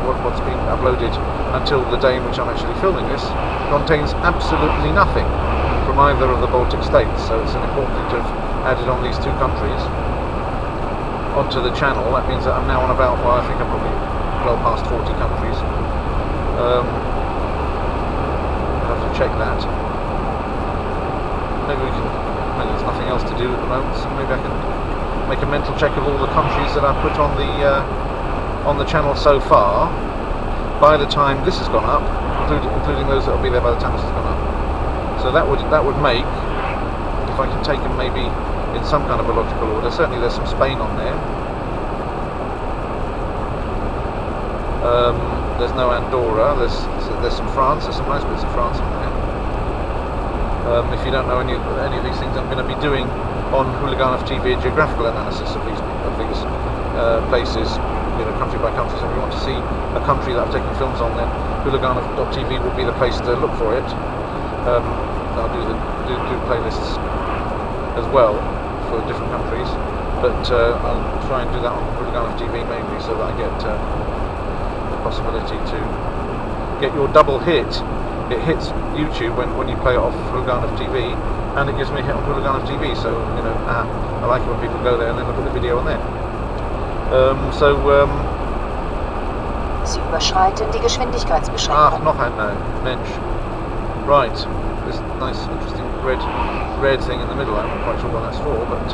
what's been uploaded until the day in which I'm actually filming this contains absolutely nothing from either of the Baltic states, so it's an important thing to have added on these two countries onto the channel. That means that I'm now on about, well, I think I'm probably well past 40 countries. I'll have to check that. Maybe there's nothing else to do at the moment, so maybe I can make a mental check of all the countries that I've put on the channel so far by the time this has gone up, including those that will be there by the time this has gone up. So that would make, if I can take them maybe in some kind of a logical order. Certainly there's some Spain on there. There's no Andorra. There's some France. There's some nice bits of France on there. If you don't know any of these things, I'm going to be doing on Hooliganov TV a geographical analysis of these places, country by country. So if you want to see a country that I've taken films on, then Hooliganov.tv will be the place to look for it. I'll do playlists as well for different countries, but I'll try and do that on Hooliganov TV mainly, so that I get the possibility to get your double hit. It hits YouTube when you play it off Hooliganov TV, and it gives me a hit on Hooliganov TV. So I like it when people go there and then look at the video on there. Sie überschreiten die Geschwindigkeitsbeschränkung. Ach, noch ein Mensch. Right, this nice, interesting red thing in the middle. I'm not quite sure what that's for, but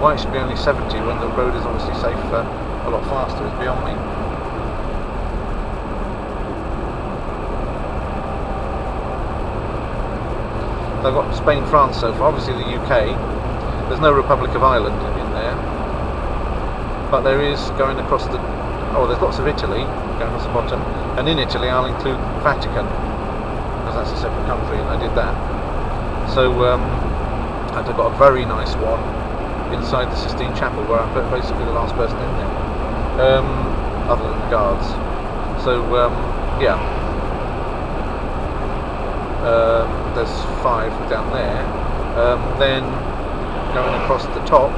why it should be only 70 when the road is obviously safe a lot faster is beyond me. I've got Spain, France so far, obviously the UK. There's no Republic of Ireland in there, but there is going across the... Oh, there's lots of Italy going across the bottom, and in Italy I'll include Vatican, because that's a separate country, and I did that. So I've got a very nice one inside the Sistine Chapel, where I'm basically the last person in there, other than the guards. So yeah. There's 5 down there. Then going across the top,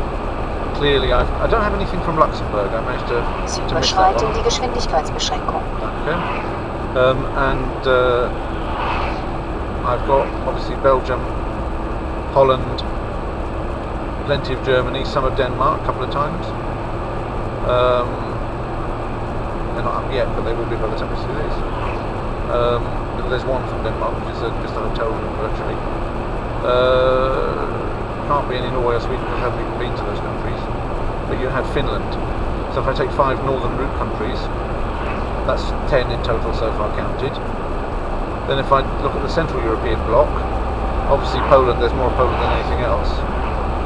clearly I don't have anything from Luxembourg. I managed to miss that one. Die Geschwindigkeitsbeschränkung. Okay. And I've got obviously Belgium, Holland, plenty of Germany, some of Denmark, a couple of times. They're not up yet, but they will be by the time we see this. There's one from Denmark, which is just a hotel room virtually. Can't be any Norway or Sweden because I haven't even been to those countries. But you had Finland. So if I take 5 northern route countries, that's 10 in total so far counted. Then if I look at the Central European bloc, obviously Poland, there's more Poland than anything else.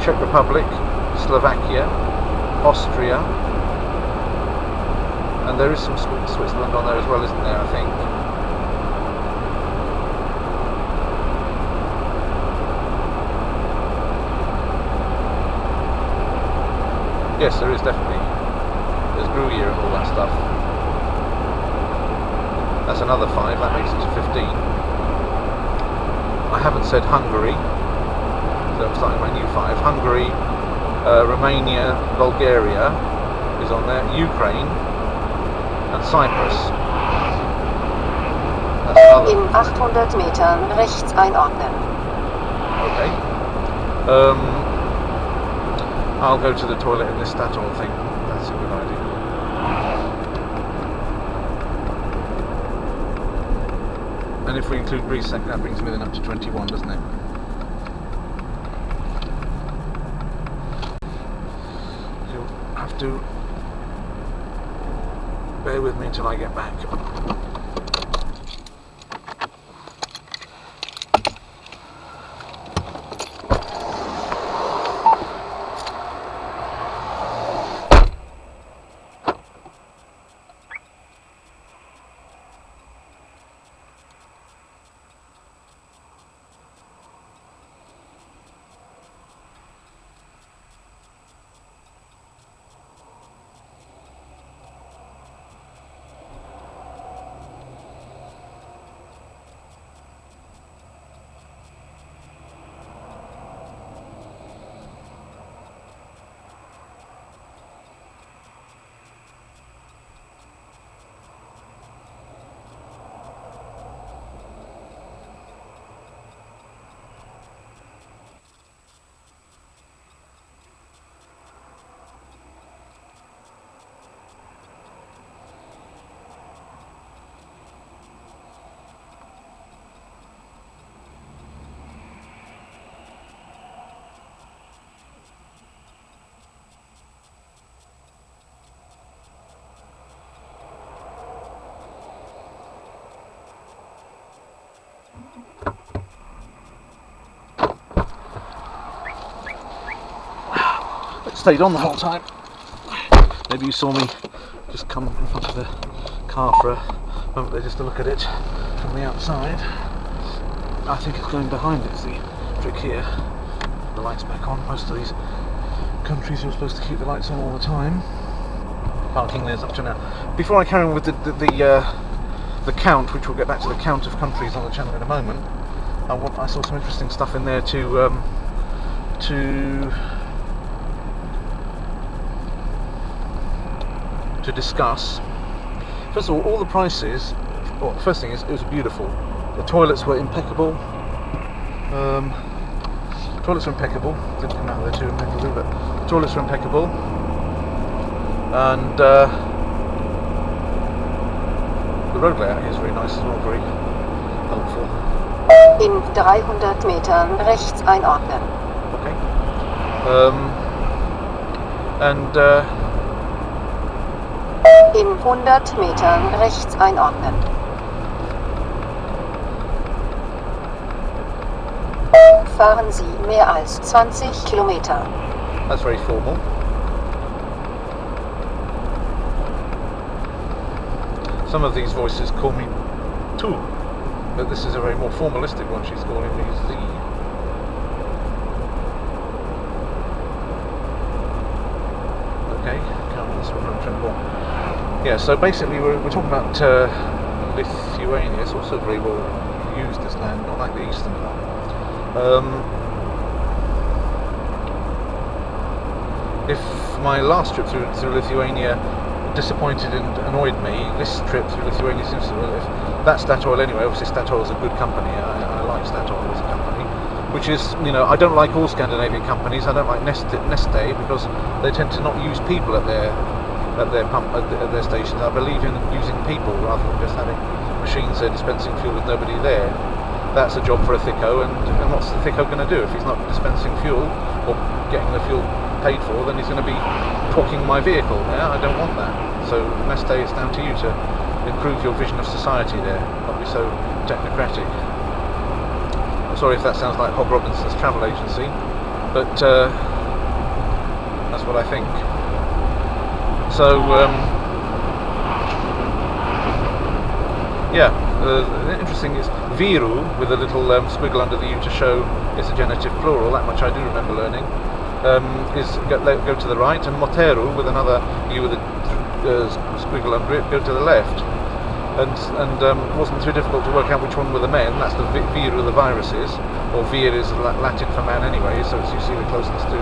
Czech Republic, Slovakia, Austria, and there is some Switzerland on there as well, isn't there, I think. Yes, there is definitely. There's Gruyere and all that stuff. That's another 5, that makes it to 15. I haven't said Hungary, so I'm starting my new 5. Hungary, Romania, Bulgaria is on there, Ukraine, and Cyprus. That's another. In 800 Metern rechts einordnen. Okay. I'll go to the toilet in this Statoil thing. That's a good idea. And if we include Greece, that brings me then up to 21, doesn't it? You'll have to bear with me until I get back. stayed on the whole time. Maybe you saw me just come in front of the car for a moment there just to look at it from the outside. I think it's going behind it's the trick here. The lights back on. Most of these countries you're supposed to keep the lights on all the time. Parking there's up to now. Before I carry on with the count, which we'll get back to the count of countries on the channel in a moment, I saw some interesting stuff in there to discuss. First of all the prices. Well, the first thing is it was beautiful. The toilets were impeccable. Toilets were impeccable. Didn't come out of there too impeccably, but the toilets were impeccable. And the road layout here is very nice as well, very helpful. In 300 Metern rechts einordnen. Okay. In 100 Metern rechts einordnen. Fahren Sie mehr als 20 Kilometer. That's very formal. Some of these voices call me Tu, but this is a very more formalistic one. She's calling me Z. Okay, come on, this one, Trimble. Yeah, so basically we're talking about Lithuania. It's also very well used, this land, not like the eastern part. If my last trip through Lithuania disappointed and annoyed me, this trip through Lithuania seems to, if that's Statoil anyway. Obviously Statoil is a good company. I like Statoil as a company, which is, you know, I don't like all Scandinavian companies. I don't like Neste because they tend to not use people at their stations. I believe in using people rather than just having machines there dispensing fuel with nobody there. That's a job for a thicko, and what's the thicko going to do if he's not dispensing fuel or getting the fuel paid for? Then he's going to be torquing my vehicle. Yeah, I don't want that. So Neste, it's down to you to improve your vision of society there, not be so technocratic. I'm sorry if that sounds like Hog Robinson's travel agency, but that's what I think. So yeah, interesting is Viru with a little squiggle under the U to show it's a genitive plural. That much I do remember learning. Is go to the right, and Moteru with another U with a squiggle under it, go to the left. And it wasn't too difficult to work out which one were the men. That's the Viru, the viruses, or Vir is Latin for man anyway, so it's, you see the closeness to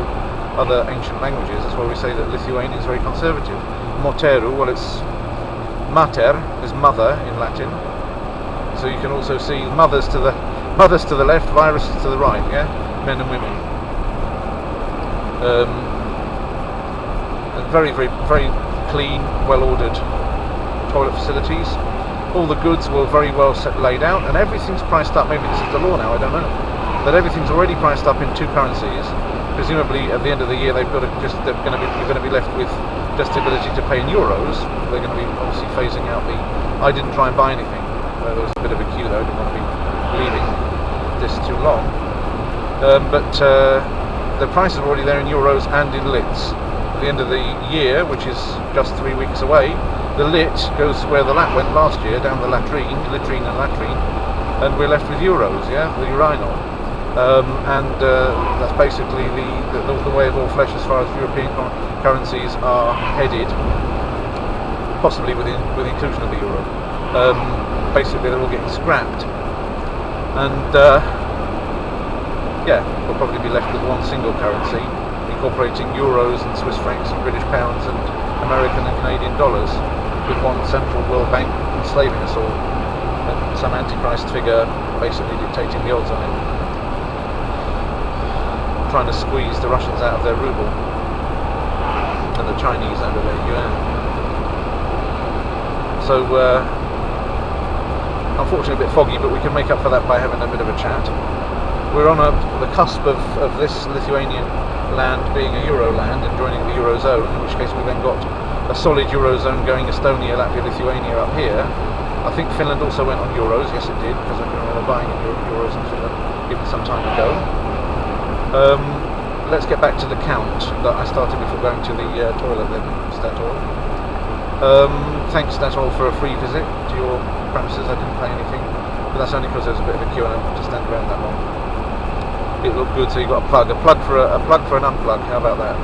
other ancient languages. That's why we say that Lithuania is very conservative. Moteru, well, it's mater is mother in Latin, so you can also see mothers to the left, viruses to the right. Yeah, men and women. Very, very, very clean, well-ordered toilet facilities. All the goods were very well laid out, and everything's priced up. Maybe this is the law now, I don't know. But everything's already priced up in two currencies. Presumably, at the end of the year, you're going to be left with just the ability to pay in euros. They're going to be obviously phasing out the. I didn't try and buy anything. There was a bit of a queue though. I didn't want to be leaving this too long. But the prices are already there in euros and in lits. At the end of the year, which is just 3 weeks away, the lit goes where the lat went last year, down the latrine and latrine, and we're left with euros, yeah, the urinal. That's basically the way of all flesh as far as European currencies are headed, possibly with the inclusion of the euro. Basically they're all getting scrapped, and yeah, we'll probably be left with one single currency, incorporating euros and Swiss francs and British pounds and American and Canadian dollars, with one central world bank enslaving us all, and some antichrist figure basically dictating the odds on it, trying to squeeze the Russians out of their ruble and the Chinese out of their yuan. So unfortunately a bit foggy, but we can make up for that by having a bit of a chat. We're on the cusp of this Lithuanian land being a Euro land and joining the Eurozone, in which case we then got a solid Eurozone going Estonia, Latvia, Lithuania up here. I think Finland also went on Euros, yes it did, because I can remember buying Euros in Finland even some time ago. let's get back to the count that I started before going to the toilet then, Statoil. Thanks Statoil for a free visit to your premises. I didn't pay anything, but that's only because there was a bit of a queue and I didn't want to stand around that long. It looked good, so you got a plug for an unplug. How about that?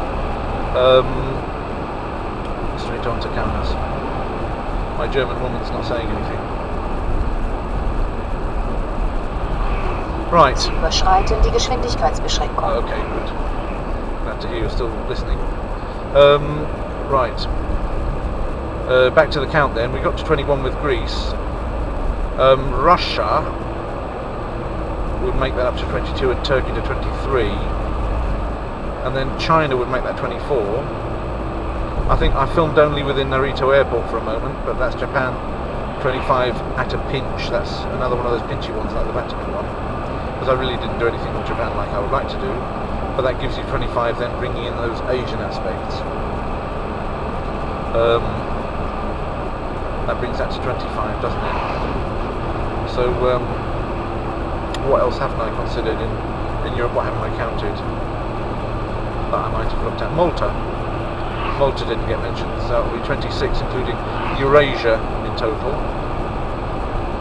Straight on to Kaunas. My German woman's not saying anything. Right. Sie überschreiten die Geschwindigkeitsbeschränkung. Okay, good. Glad to hear you're still listening. Right. Back to the count then. We got to 21 with Greece. Russia would make that up to 22 and Turkey to 23. And then China would make that 24. I think I filmed only within Narita Airport for a moment, but that's Japan 25 at a pinch. That's another one of those pinchy ones like the Vatican one. Because I really didn't do anything with Japan like I would like to do, but that gives you 25 then bringing in those Asian aspects. That brings that to 25, doesn't it? So what else haven't I considered in Europe? What haven't I counted that I might have looked at? Malta didn't get mentioned, so it'll be 26 including Eurasia in total.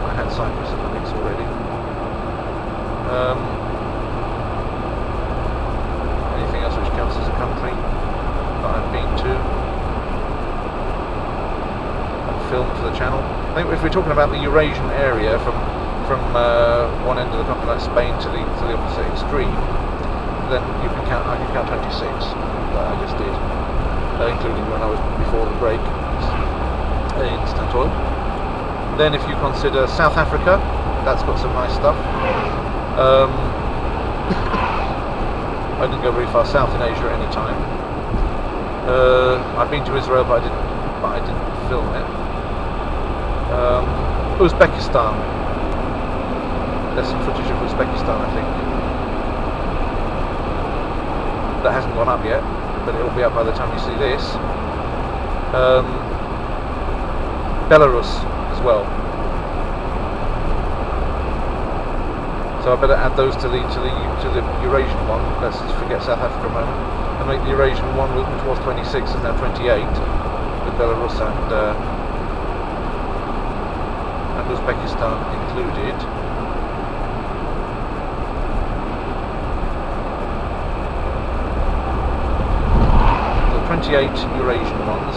I had Cyprus in the mix already. Anything else which counts as a country that I've been to and filmed for the channel? I think if we're talking about the Eurasian area from one end of the continent, like Spain, to the opposite extreme, then you can count. I can count 26 that I just did, including when I was before the break in Statoil. Then if you consider South Africa, that's got some nice stuff. I didn't go very far south in Asia at any time. I've been to Israel, but I didn't film it. Uzbekistan. There's some footage of Uzbekistan, I think. That hasn't gone up yet, but it'll be up by the time you see this. Belarus as well. So I better add those to the Eurasian one. Let's just forget South Africa a moment and make the Eurasian one, which was 26, is now 28, with Belarus and Uzbekistan included. So 28 Eurasian ones.